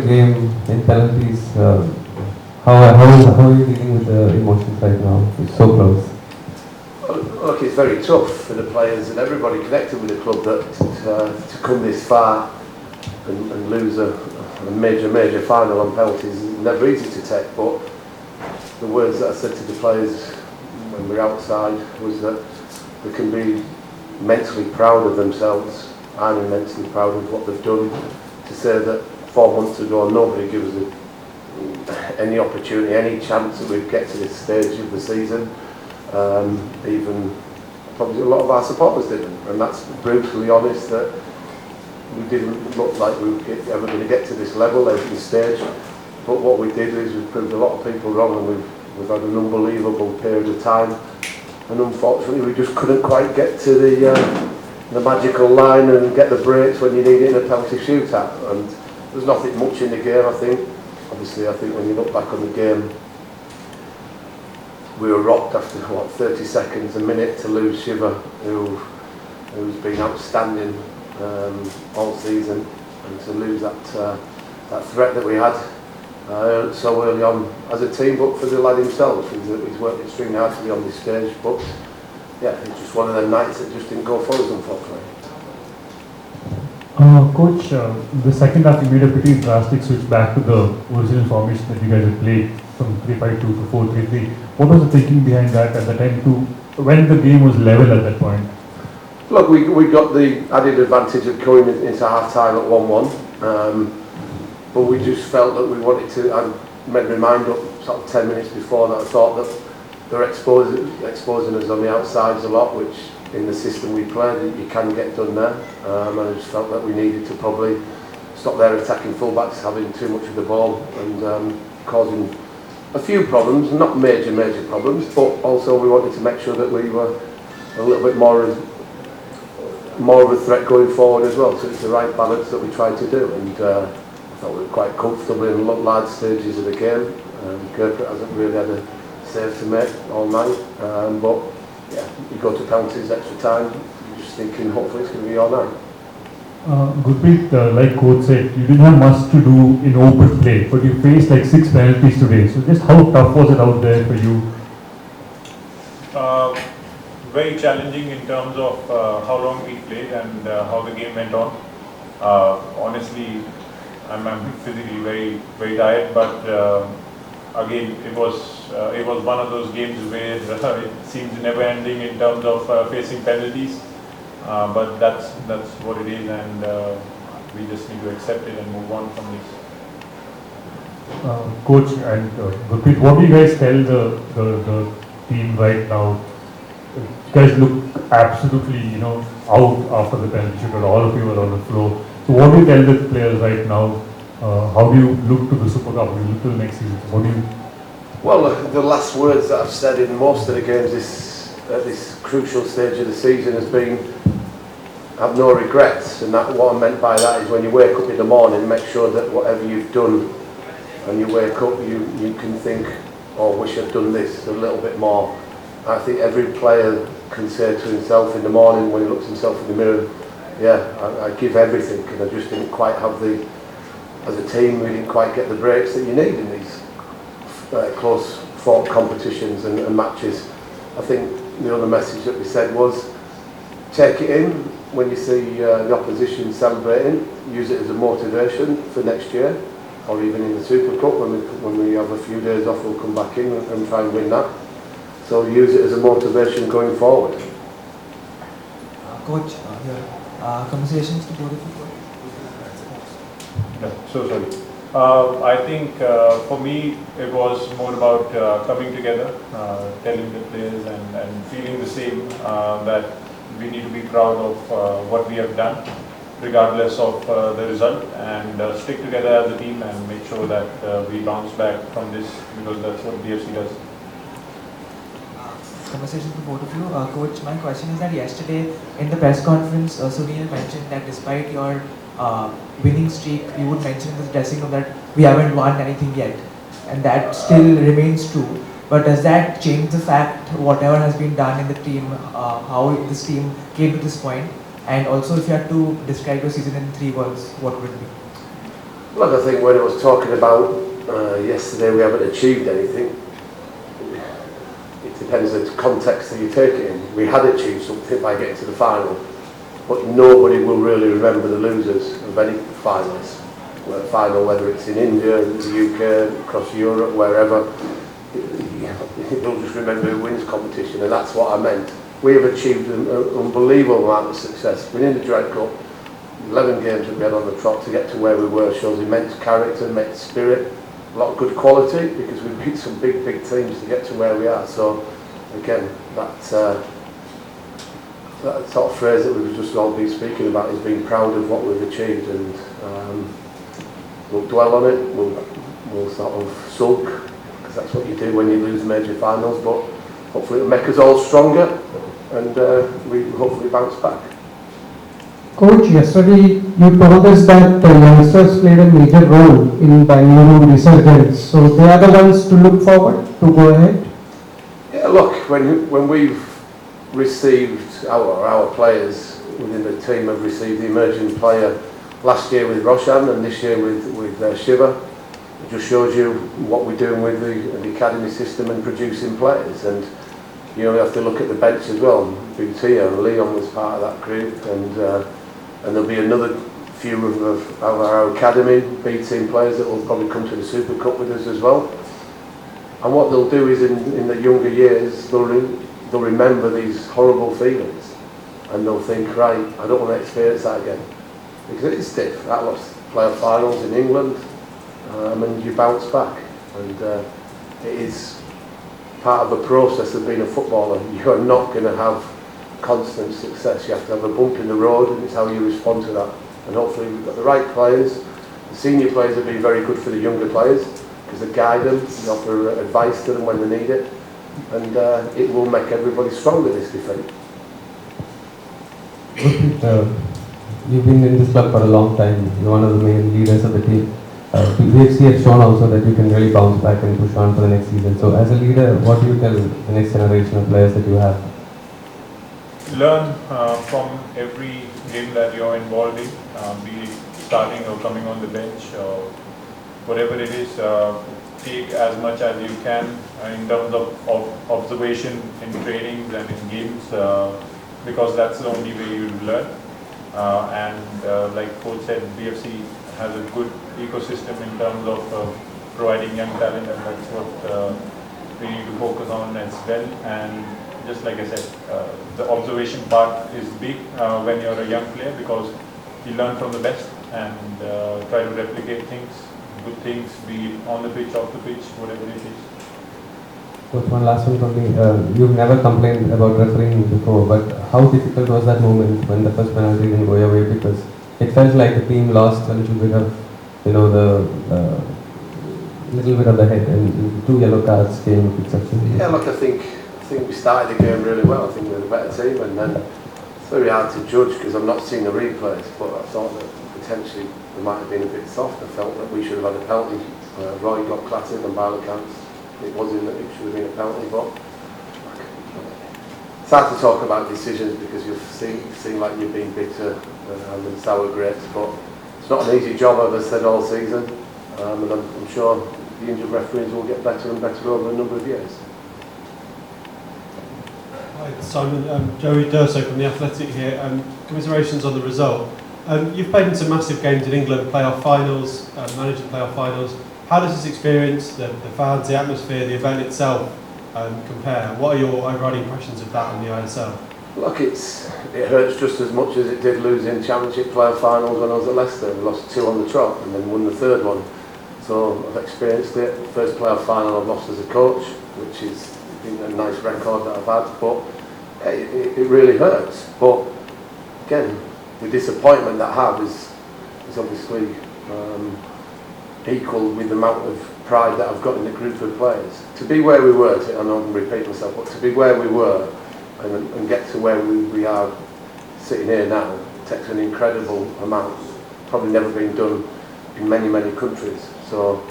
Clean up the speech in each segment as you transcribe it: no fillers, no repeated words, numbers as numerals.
game in penalties. How are you dealing with the emotions right now? It's so close. Look, it's very tough for the players and everybody connected with the club that to come this far and lose a major final on penalties is never easy to take. But the words that I said to the players when we were outside was that they can be mentally proud of themselves. I'm immensely proud of what they've done. To say that 4 months ago nobody gave us any opportunity, any chance that we'd get to this stage of the season. Even probably a lot of our supporters didn't, and that's brutally honest that we didn't look like we were ever going to get to this level, this stage. But what we did is we proved a lot of people wrong, and we've had an unbelievable period of time. And unfortunately, we just couldn't quite get to the magical line and get the breaks when you need it in a penalty shootout. And there's nothing much in the game, I think. Obviously, I think when you look back on the game, we were rocked after 30 seconds, a minute, to lose Shiva, who's been outstanding all season, and to lose that threat that we had so early on as a team. But for the lad himself, he's worked extremely hard to be on this stage. But yeah, it's just one of them nights that just didn't go for us, unfortunately. Coach, the second half you made a pretty drastic switch back to the original formation that you guys had played from 3-5-2 to 4-3-3. What was the thinking behind that at the time, when the game was level at that point? Look, we got the added advantage of going into half time at 1-1, but we just felt that we wanted to. I made my mind up sort of 10 minutes before that. I thought that they're exposing us on the outsides a lot, which in the system we played you can get done there, and I just felt that we needed to probably stop their attacking fullbacks having too much of the ball and causing a few problems, not major problems, but also we wanted to make sure that we were a little bit more of a threat going forward as well. So it's the right balance that we tried to do, and I thought we were quite comfortable in large stages of the game. Gurpreet hasn't really had a save to make all night, but yeah, you go to penalties, extra time, you're just thinking hopefully it's going to be all night. Gurpreet, like coach said, you didn't have much to do in open play, but you faced like 6 penalties today. So just how tough was it out there for you? Very challenging in terms of how long we played and how the game went on. Honestly, I'm physically very tired, but again, it was one of those games where it seems never ending in terms of facing penalties. But that's what it is, and we just need to accept it and move on from this. Coach and Gurpreet, what do you guys tell the team right now? You guys look absolutely, out after the penalty shootout. All of you are on the floor. So what do you tell the players right now? How do you look to the Super Cup? How do you look to the next season? What do you? Well, the last words that I've said in most of the games at this crucial stage of the season has been, have no regrets, and that what I meant by that is when you wake up in the morning, make sure that whatever you've done and you wake up, you can think, oh, wish I'd done this a little bit more. I think every player can say to himself in the morning when he looks himself in the mirror, yeah, I give everything, and I just didn't quite have as a team, we didn't quite get the breaks that you need in these close fought competitions and matches. I think the other message that we said was, take it in when you see the opposition celebrating, use it as a motivation for next year, or even in the Super Cup when we have a few days off, we'll come back in and try and win that. So use it as a motivation going forward. Coach, conversations to both of you. No, so sorry. I think for me it was more about coming together, telling the players and feeling the same, that we need to be proud of what we have done, regardless of the result, and stick together as a team and make sure that we bounce back from this, because that's what DFC does. Conversation to both of you. Coach, my question is that yesterday in the press conference, Sunil mentioned that despite your winning streak, you would mention in the dressing room that we haven't won anything yet, and that still remains true. But does that change the fact, whatever has been done in the team, how this team came to this point? And also, if you had to describe your season in 3 words, what would it be? Look, I think when I was talking about yesterday we haven't achieved anything, it depends on the context that you take it in. We had achieved something by getting to the final, but nobody will really remember the losers of any finals. Final, whether it's in India, the UK, across Europe, wherever, you'll just remember who wins competition, and that's what I meant. We have achieved an unbelievable amount of success. Winning the Dread Cup, 11 games that we had on the trot to get to where we were shows immense character, immense spirit, a lot of good quality, because we beat some big teams to get to where we are. So again, that sort of phrase that we've just all been speaking about is being proud of what we've achieved, and we'll dwell on it, we'll sort of sulk, because that's what you do when you lose major finals, but hopefully it'll make us all stronger, and we hopefully bounce back. Coach, yesterday you told us that the youngsters played a major role in Bengaluru resurgence, so they are the ones to look forward to go ahead? Yeah, look, when we've received our players within the team have received the emerging player last year with Roshan and this year with Shiva, it just shows you what we're doing with the academy system and producing players. And you know, you have to look at the bench as well. Boutia and Leon was part of that group, and there'll be another few of our academy B team players that will probably come to the Super Cup with us as well. And what they'll do is in the younger years, they'll remember these horrible feelings, and they'll think, right, I don't want to experience that again, because it's stiff. That was playoff finals in England, and you bounce back, and it is part of the process of being a footballer. You are not going to have constant success. You have to have a bump in the road, and it's how you respond to that. And hopefully we've got the right players. The senior players have been very good for the younger players, because they guide them, they offer advice to them when they need it, and it will make everybody stronger, this defeat. You've been in this club for a long time. You're one of the main leaders of the team. VFC has shown also that you can really bounce back and push on for the next season. So as a leader, what do you tell the next generation of players that you have? Learn from every game that you're involved in, be it starting or coming on the bench, or whatever it is. Take as much as you can in terms of observation in trainings and in games, because that's the only way you learn. Like Coach said, BFC has a good ecosystem in terms of providing young talent, and that's what we need to focus on as well. And just like I said, the observation part is big when you're a young player, because you learn from the best and try to replicate things, good things, be it on the pitch, off the pitch, whatever it is. Coach, one last one from me. You've never complained about refereeing before, but how difficult was that moment when the first penalty didn't go your way? Because it felt like the team lost a little bit of, little bit of the head, and 2 yellow cards came with exception. Yeah, look, I think we started the game really well. I think we were the better team, and then it's very hard to judge because I've not seen the replays, but I thought that potentially we might have been a bit soft. I felt that we should have had a penalty. Roy got classic and by accounts. It wasn't that it should have been a penalty, but it's hard to talk about decisions because you seem like you're being bitter and sour grapes, but it's not an easy job, as I said, all season, and I'm sure the injured referees will get better and better over a number of years. Hi Simon, Joey Durso from The Athletic here. Commiserations on the result. You've played in some massive games in England, playoff finals, managed playoff finals. How does this experience, the fans, the atmosphere, the event itself compare? What are your overriding impressions of that in the ISL? Look, it hurts just as much as it did losing championship playoff finals when I was at Leicester. We lost 2 on the trot and then won the 3rd one. So I've experienced it. First playoff final I've lost as a coach, which is a nice record that I've had, but it really hurts. But again, the disappointment that I have is obviously equal with the amount of pride that I've got in the group of players. To be where we were, I know I'm going to repeat myself, but to be where we were and get to where we are sitting here now takes an incredible amount. Probably never been done in many countries. So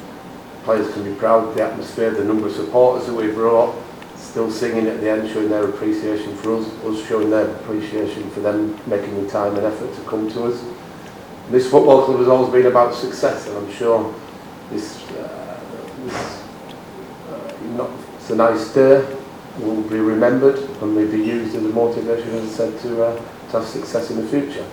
players can be proud, the atmosphere, the number of supporters that we brought, still singing at the end, showing their appreciation for us showing their appreciation for them making the time and effort to come to us. This football club has always been about success, and I'm sure it's a nice day, will be remembered and may be used as a motivation, as I said, to have success in the future.